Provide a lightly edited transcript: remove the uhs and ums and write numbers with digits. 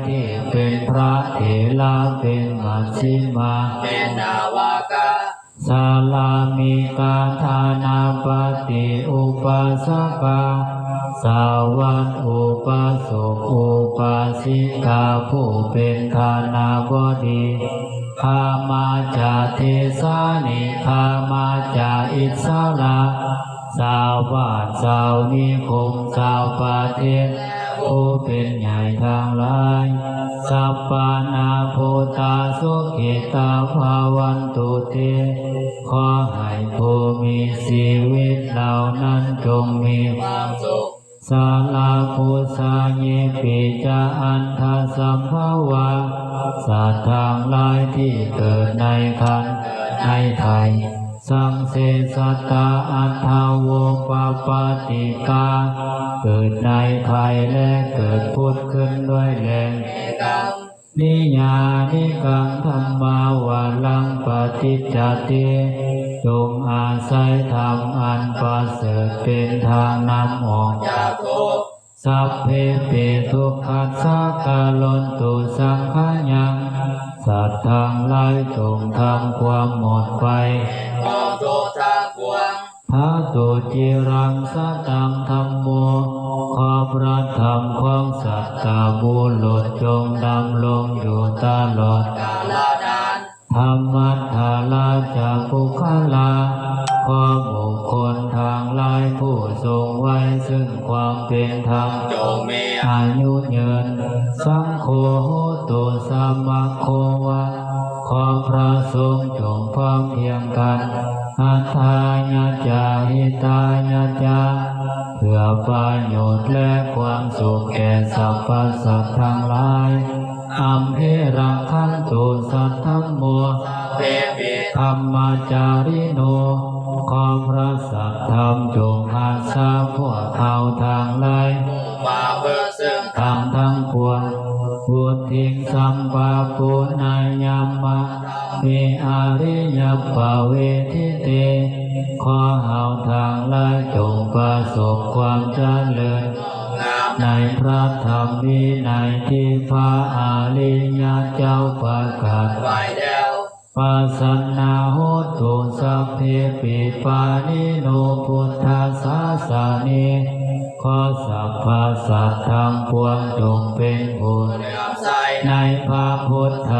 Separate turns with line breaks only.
ที่เป็นพระเถระเป็นมัชฌิมา
เป็นนาวากะ
สาลามิกาทานาปฏิอุปาสกาสาวัตอุปาสกอุปาสิกาผู้เป็นทานาบดีคามาจาเทสานิคามาจาอิสระสาวบ้านสาวนิคมสาวประเทศผู้เป็นใหญ่ทางหลายสัพพานาโพตาสุขิตาภาวันตุเตขอให้ผู้มีชีวิตเหล่านั้นจงมี
ความสุข
สาลาภูสาเยปิจาอันทสัมภวาสัตว์ทางหลายที่เกิดในคันในไทยสังเสสัตตาอันทาวปปติกาเกิดในไทยและเกิดพุทธขึ้นด้วยแรงนิยานิกังธรรมาวาลังปฏิจจติจงอาศัยธรรมอันประเสริฐเป็นทางนำออก
จากทุกข์
สัพเพปิทุกขัสสะกาลนตุสังขายังสัตว์ทางหลายจงทำความหมดไป
กองทุกข์ทั้งปวง
ทาตุจิรังสตังธัมโมขอพระธรรมของสัตตบุรุษจงดำรงอยู่ตลอด
กาลนาน
ธรรมัทธาลาจากปุคลาขอบุคคลทางหลายผู้ทรงไว้ซึ่งความเป็นธรรม
จงมี
อายุยืนสังโฆโหตุสัมมาโควะขอพระสงฆ์จงพร้อมเพรียงกันอัฏฐายาจาหิตายาจาเพื่อประโยชน์และความสุขแก่สรรพสัตว์ทั้งหลายอัมเพรังคันตุสัทธัมโม
เปปิ
ธรรมจาริโนขอพระสัทธรรมจงอาสาพวกเขาทางหลาย
มาเพื่อซึ่ง
ธรรมทั้งปวงพุทธิสัมปะปุณณายามะเมอาริยปเวทิเตขอเฮาทางหลายจงประสบความเจริญในพระธรรมวินัยที่พระอริยเจ้าประกาศ
ไว้แล้ว
ปัสสนาโหตุสัพเพปิปานิโนพุทธศาสนิขอสัพพสัตว์ทั้งปวงจงเป็นบุญในพระพุทธ